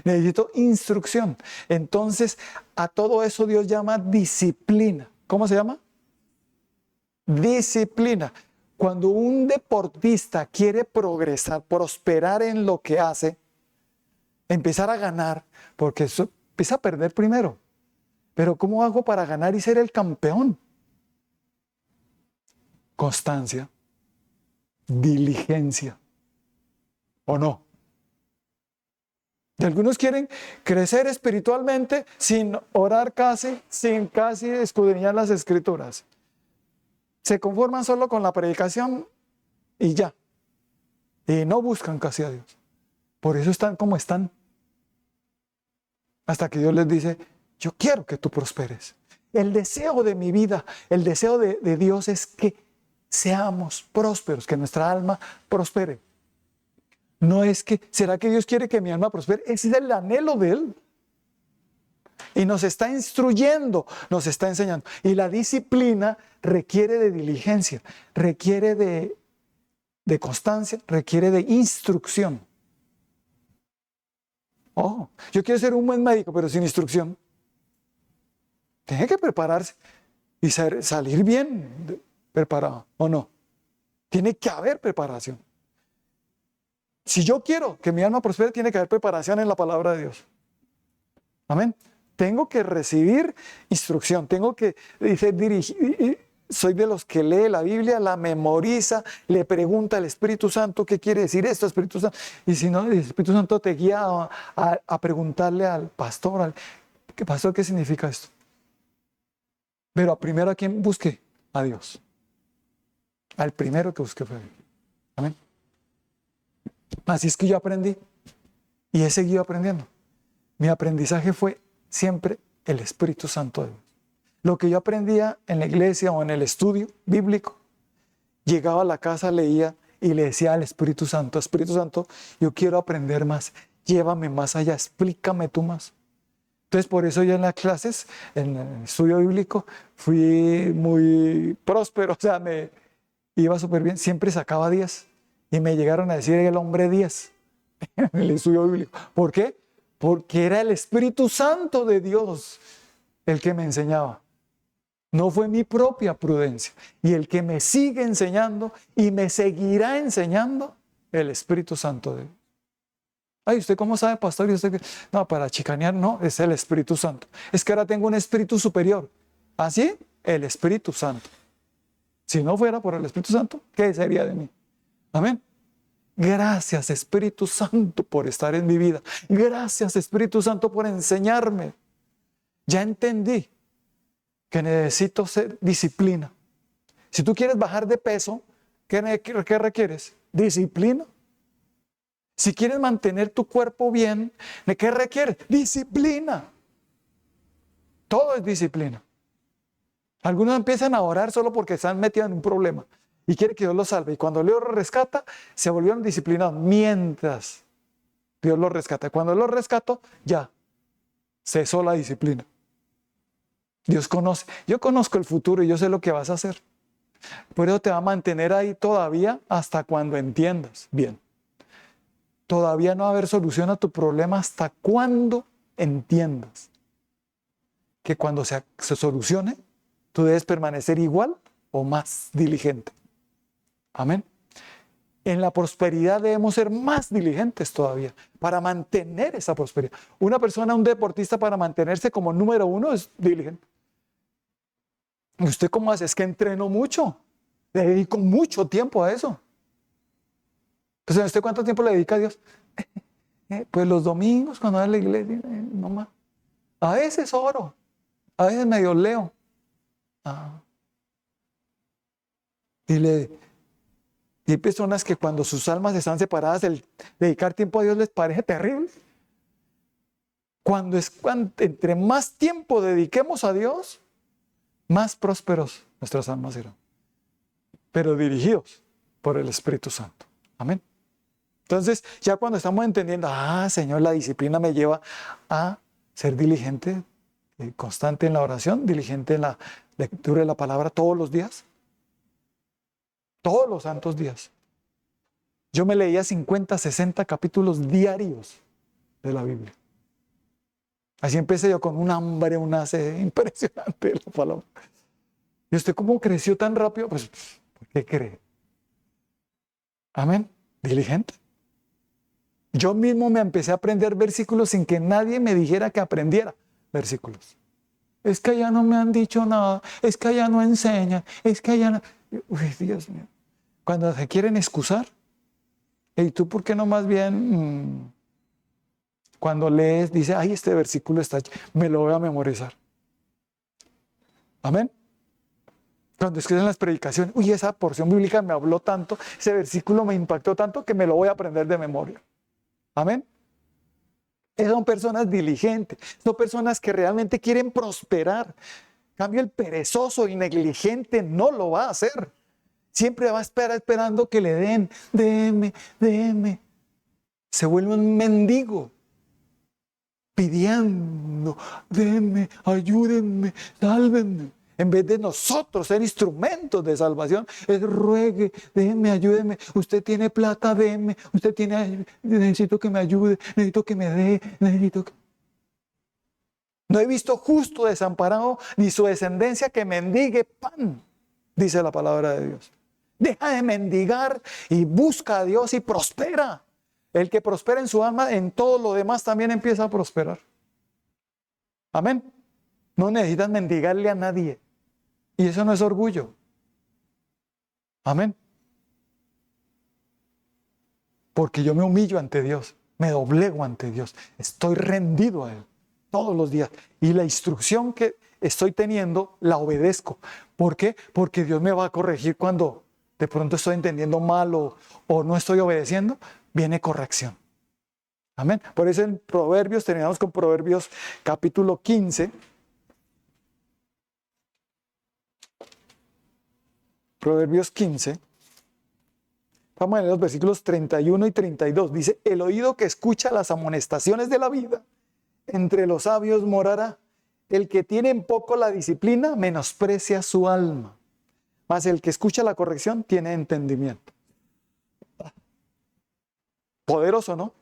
Necesito instrucción. Entonces, a todo eso Dios llama disciplina. ¿Cómo se llama? Disciplina. Cuando un deportista quiere progresar, prosperar en lo que hace, empezar a ganar, porque eso empieza a perder primero. Pero ¿cómo hago para ganar y ser el campeón? Constancia, diligencia, ¿o no? Y algunos quieren crecer espiritualmente sin orar casi, sin casi escudriñar las escrituras. Se conforman solo con la predicación y ya. Y no buscan casi a Dios. Por eso están como están. Hasta que Dios les dice, yo quiero que tú prosperes. El deseo de mi vida, el deseo de Dios es que seamos prósperos, que nuestra alma prospere. No es que, ¿será que Dios quiere que mi alma prospere? Ese es el anhelo de Él. Y nos está instruyendo, nos está enseñando. Y la disciplina requiere de diligencia, requiere de constancia, requiere de instrucción. Oh, yo quiero ser un buen médico, pero sin instrucción. Tiene que prepararse y salir bien preparado, ¿o no? Tiene que haber preparación. Si yo quiero que mi alma prospere, tiene que haber preparación en la palabra de Dios. Amén. Tengo que recibir instrucción, tengo que ser dirigido. Soy de los que lee la Biblia, la memoriza, le pregunta al Espíritu Santo qué quiere decir esto, Espíritu Santo. Y si no, el Espíritu Santo te guía a preguntarle al pastor, ¿qué pastor, qué significa esto? Pero primero, ¿a quién busque? A Dios. Al primero que busque fue a Dios. Amén. Así es que yo aprendí y he seguido aprendiendo. Mi aprendizaje fue siempre el Espíritu Santo de Dios. Lo que yo aprendía en la iglesia o en el estudio bíblico, llegaba a la casa, leía y le decía al Espíritu Santo, yo quiero aprender más, llévame más allá, explícame tú más. Entonces por eso yo en las clases, en el estudio bíblico, fui muy próspero, o sea, me iba súper bien, siempre sacaba 10 y me llegaron a decir el hombre 10 en el estudio bíblico. ¿Por qué? Porque era el Espíritu Santo de Dios el que me enseñaba. No fue mi propia prudencia. Y el que me sigue enseñando y me seguirá enseñando, el Espíritu Santo de Dios. Ay, ¿usted cómo sabe, pastor? ¿Y usted qué? No, para chicanear no, es el Espíritu Santo. Es que ahora tengo un espíritu superior. ¿Así? El Espíritu Santo. Si no fuera por el Espíritu Santo, ¿qué sería de mí? Amén. Gracias, Espíritu Santo, por estar en mi vida. Gracias, Espíritu Santo, por enseñarme. Ya entendí que necesito ser disciplina. Si tú quieres bajar de peso, ¿qué requieres? Disciplina. Si quieres mantener tu cuerpo bien, ¿qué requieres? Disciplina. Todo es disciplina. Algunos empiezan a orar solo porque están metidos en un problema y quieren que Dios los salve. Y cuando Dios los rescata, se volvieron disciplinados mientras Dios los rescata. Cuando los rescató, ya cesó la disciplina. Dios conoce. Yo conozco el futuro y yo sé lo que vas a hacer. Por eso te va a mantener ahí todavía hasta cuando entiendas bien. Todavía no va a haber solución a tu problema hasta cuando entiendas que cuando se solucione, tú debes permanecer igual o más diligente. Amén. En la prosperidad debemos ser más diligentes todavía para mantener esa prosperidad. Una persona, un deportista, para mantenerse como número 1 es diligente. ¿Y usted cómo hace? Es que entreno mucho. Le dedico mucho tiempo a eso. Pues, ¿usted cuánto tiempo le dedica a Dios? Pues los domingos cuando va a la iglesia, no más. A veces oro, a veces medio leo. Y hay personas que cuando sus almas están separadas, el dedicar tiempo a Dios les parece terrible. Entre más tiempo dediquemos a Dios, más prósperos nuestras almas serán. Pero dirigidos por el Espíritu Santo. Amén. Entonces, ya cuando estamos entendiendo, Señor, la disciplina me lleva a ser diligente, constante en la oración, diligente en la lectura de la palabra todos los días. Todos los santos días. Yo me leía 50, 60 capítulos diarios. de la Biblia. Así empecé yo con un hambre, una sed impresionante de la palabra. ¿Y usted cómo creció tan rápido? Pues, ¿por qué cree? Amén. Diligente. Yo mismo me empecé a aprender versículos sin que nadie me dijera que aprendiera versículos. Es que allá no me han dicho nada, es que allá no enseñan, es que allá no... Uy, Dios mío. Cuando se quieren excusar, ¿y tú por qué no más bien cuando lees, dice, ay, este versículo está, me lo voy a memorizar? Amén. Cuando escriben las predicaciones, uy, esa porción bíblica me habló tanto, ese versículo me impactó tanto que me lo voy a aprender de memoria. Amén. Son personas diligentes, son personas que realmente quieren prosperar. En cambio, el perezoso y negligente no lo va a hacer. Siempre va a estar esperando que le den, déme, déme. Se vuelve un mendigo, pidiendo, denme, ayúdenme, sálvenme. En vez de nosotros ser instrumentos de salvación, es ruegue, déme, ayúdenme. Usted tiene plata, déme. Usted tiene, necesito que me ayude, necesito que me dé, necesito que... No he visto justo desamparado, ni su descendencia que mendigue pan, dice la palabra de Dios. Deja de mendigar y busca a Dios y prospera. El que prospera en su alma, en todo lo demás también empieza a prosperar. Amén. No necesitas mendigarle a nadie. Y eso no es orgullo. Amén. Porque yo me humillo ante Dios, me doblego ante Dios, estoy rendido a Él todos los días. Y la instrucción que estoy teniendo la obedezco. ¿Por qué? Porque Dios me va a corregir cuando de pronto estoy entendiendo mal o no estoy obedeciendo. Viene corrección. Amén. Por eso en Proverbios, terminamos con Proverbios capítulo 15. Proverbios 15. Vamos a leer los versículos 31 y 32. Dice, el oído que escucha las amonestaciones de la vida, entre los sabios morará. El que tiene en poco la disciplina, menosprecia su alma. Mas el que escucha la corrección, tiene entendimiento. Poderoso, ¿no?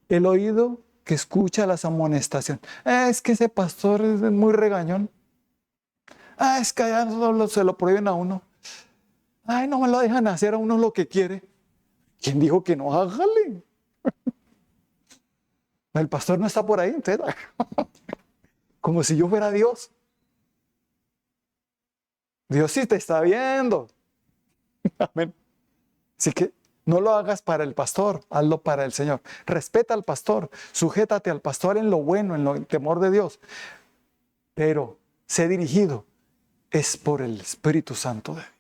El oído que escucha las amonestaciones. Es que ese pastor es muy regañón. Es que allá se lo prohíben a uno. Ay, no me lo dejan hacer a uno lo que quiere. ¿Quién dijo que no? Hágale. El pastor no está por ahí, entonces, como si yo fuera Dios. Dios sí te está viendo. Amén. Así que no lo hagas para el pastor, hazlo para el Señor. Respeta al pastor, sujétate al pastor en lo bueno, en el temor de Dios. Pero sé dirigido, es por el Espíritu Santo de Dios.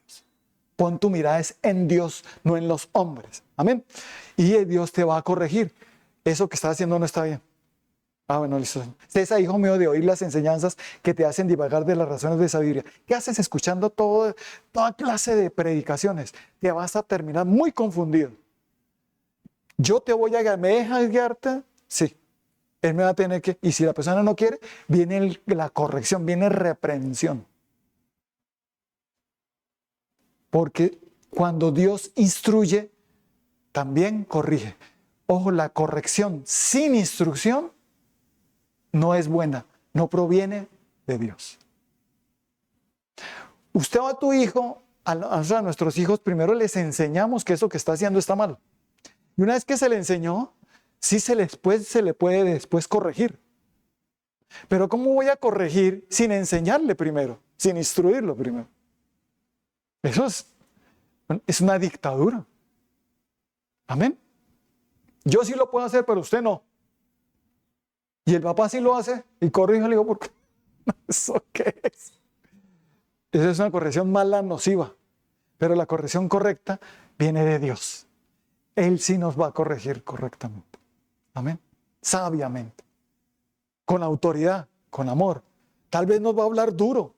Pon tu mirada en Dios, no en los hombres. Amén. Y Dios te va a corregir. Eso que estás haciendo no está bien. Bueno, listo. César, hijo mío, de oír las enseñanzas que te hacen divagar de las razones de sabiduría. ¿Qué haces escuchando toda clase de predicaciones? Te vas a terminar muy confundido. Yo te voy a guiar. ¿Me dejas guiarte? Sí. Él me va a tener que... Y si la persona no quiere, viene la corrección, viene reprensión. Porque cuando Dios instruye, también corrige. Ojo, la corrección sin instrucción no es buena, no proviene de Dios. Usted va a tu hijo, a nuestros hijos, primero les enseñamos que eso que está haciendo está mal. Y una vez que se le enseñó, sí se le puede después corregir. Pero ¿cómo voy a corregir sin enseñarle primero, sin instruirlo primero? Eso es una dictadura. Amén. Yo sí lo puedo hacer, pero usted no. Y el papá sí lo hace y corrige, le digo, ¿por qué? ¿Eso qué es? Esa es una corrección mala, nociva. Pero la corrección correcta viene de Dios. Él sí nos va a corregir correctamente. Amén. Sabiamente. Con autoridad, con amor. Tal vez nos va a hablar duro,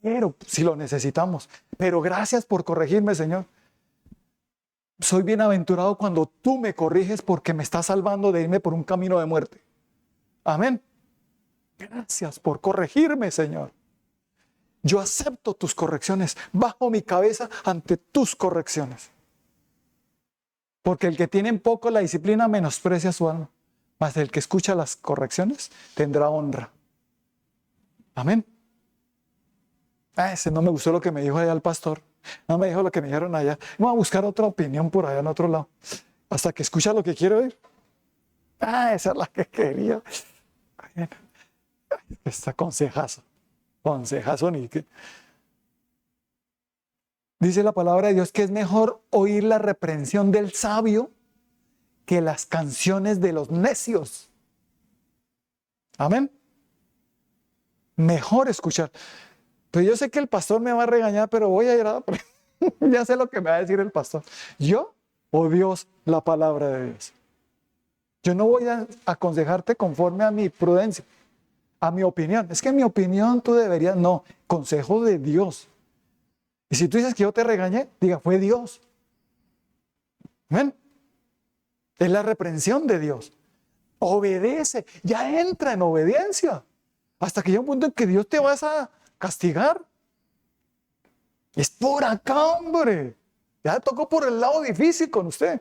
pero si lo necesitamos. Pero gracias por corregirme, Señor. Soy bienaventurado cuando tú me corriges porque me estás salvando de irme por un camino de muerte. Amén. Gracias por corregirme, Señor. Yo acepto tus correcciones, bajo mi cabeza ante tus correcciones. Porque el que tiene en poco la disciplina menosprecia su alma. mas el que escucha las correcciones tendrá honra. Amén. Ese no me gustó lo que me dijo allá el pastor. No me dijo lo que me dijeron allá. Voy a buscar otra opinión por allá en otro lado. Hasta que escucha lo que quiero oír. Esa es la que quería. Está consejazo. Consejazo ni que. Dice la palabra de Dios que es mejor oír la reprensión del sabio que las canciones de los necios. Amén. Mejor escuchar. Pues yo sé que el pastor me va a regañar, pero voy a ir a... Ya sé lo que me va a decir el pastor. ¿Yo o Dios la palabra de Dios? Yo no voy a aconsejarte conforme a mi prudencia, a mi opinión. Es que en mi opinión tú deberías... No, consejo de Dios. Y si tú dices que yo te regañé, diga, fue Dios. ¿Ven? Es la reprensión de Dios. Obedece, ya entra en obediencia. Hasta que llega un punto en que Dios te vas a castigar. Es por acá, hombre. Ya tocó por el lado difícil con usted.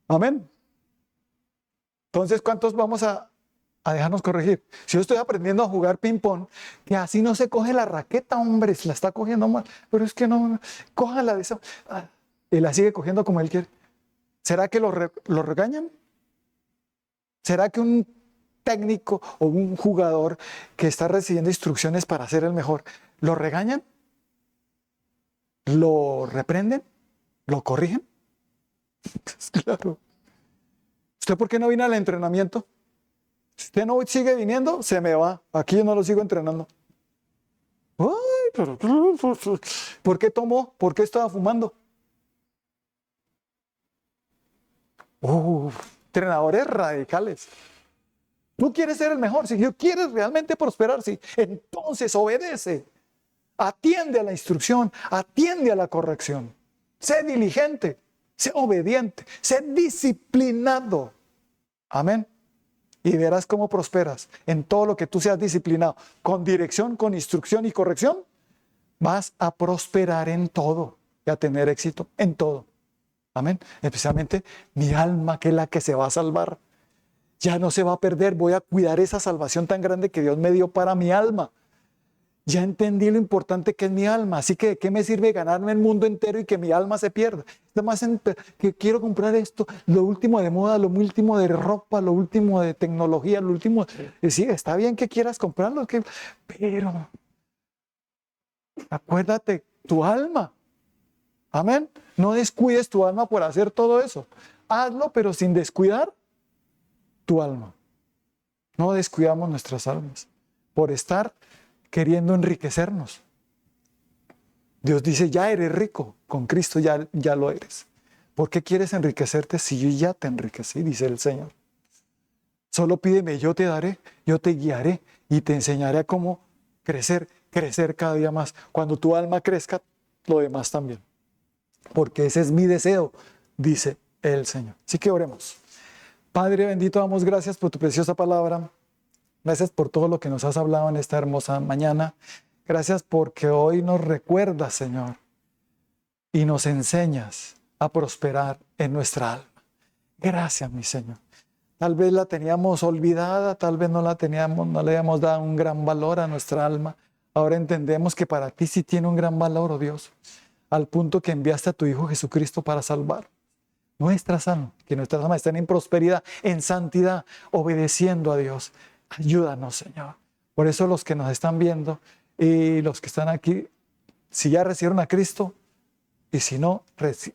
Amén. Entonces, ¿cuántos vamos a dejarnos corregir? Si yo estoy aprendiendo a jugar ping-pong, que así no se coge la raqueta, hombre, se la está cogiendo mal. Pero es que no, cójala de esa. Y la sigue cogiendo como él quiere. ¿Será que lo regañan? ¿Será que un técnico o un jugador que está recibiendo instrucciones para ser el mejor, lo regañan? ¿Lo reprenden? ¿Lo corrigen? Claro. ¿Usted por qué no vino al entrenamiento? Si usted no sigue viniendo, se me va. Aquí yo no lo sigo entrenando. Ay, pero, ¿por qué tomó? ¿Por qué estaba fumando? Entrenadores radicales. Tú quieres ser el mejor, si tú quieres realmente prosperar, sí, entonces obedece, atiende a la instrucción, atiende a la corrección, sé diligente, sé obediente, sé disciplinado. Amén. Y verás cómo prosperas en todo lo que tú seas disciplinado, con dirección, con instrucción y corrección, vas a prosperar en todo y a tener éxito en todo. Amén. Especialmente mi alma, que es la que se va a salvar. Ya no se va a perder, voy a cuidar esa salvación tan grande que Dios me dio para mi alma. Ya entendí lo importante que es mi alma, así que ¿de qué me sirve ganarme el mundo entero y que mi alma se pierda? Además, que quiero comprar esto, lo último de moda, lo último de ropa, lo último de tecnología, lo último... Sí, está bien que quieras comprarlo, pero acuérdate, tu alma. Amén. No descuides tu alma por hacer todo eso. Hazlo, pero sin descuidar tu alma. No descuidamos nuestras almas por estar queriendo enriquecernos. Dios dice, ya eres rico, con Cristo ya lo eres. ¿Por qué quieres enriquecerte si yo ya te enriquecí? Dice el Señor. Solo pídeme, yo te daré, yo te guiaré y te enseñaré a cómo crecer cada día más. Cuando tu alma crezca, lo demás también. Porque ese es mi deseo, dice el Señor. Así que oremos. Padre bendito, damos gracias por tu preciosa palabra. Gracias por todo lo que nos has hablado en esta hermosa mañana. Gracias porque hoy nos recuerdas, Señor, y nos enseñas a prosperar en nuestra alma. Gracias, mi Señor. Tal vez la teníamos olvidada, tal vez no le habíamos dado un gran valor a nuestra alma. Ahora entendemos que para ti sí tiene un gran valor, oh Dios, al punto que enviaste a tu Hijo Jesucristo para salvar nuestras almas, que nuestras almas estén en prosperidad, en santidad, obedeciendo a Dios. Ayúdanos, Señor. Por eso los que nos están viendo y los que están aquí, si ya recibieron a Cristo, y si no,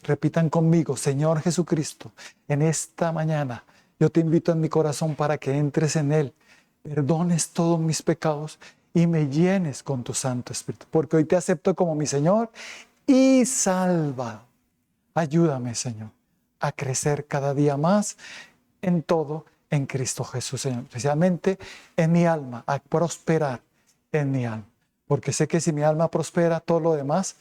repitan conmigo, Señor Jesucristo, en esta mañana yo te invito en mi corazón para que entres en Él, perdones todos mis pecados y me llenes con tu Santo Espíritu, porque hoy te acepto como mi Señor y Salvador. Ayúdame, Señor, a crecer cada día más en todo, en Cristo Jesús, Señor, especialmente en mi alma, a prosperar en mi alma, porque sé que si mi alma prospera, todo lo demás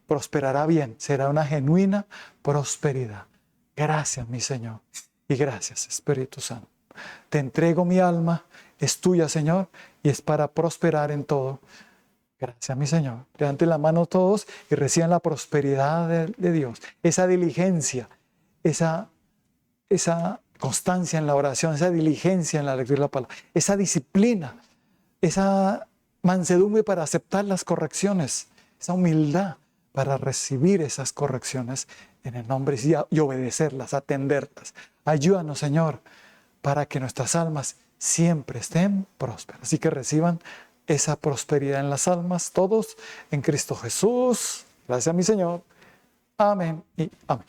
prosperará bien, será una genuina prosperidad. Gracias, mi Señor, y gracias, Espíritu Santo. Te entrego mi alma, es tuya, Señor, y es para prosperar en todo. Gracias, mi Señor. Levanten la mano todos y reciban la prosperidad de Dios, esa diligencia, esa constancia en la oración, esa diligencia en la lectura de la palabra, esa disciplina, esa mansedumbre para aceptar las correcciones, esa humildad para recibir esas correcciones en el nombre y obedecerlas, atenderlas. Ayúdanos, Señor, para que nuestras almas siempre estén prósperas. Así que reciban esa prosperidad en las almas, todos en Cristo Jesús. Gracias a mi Señor. Amén y amén.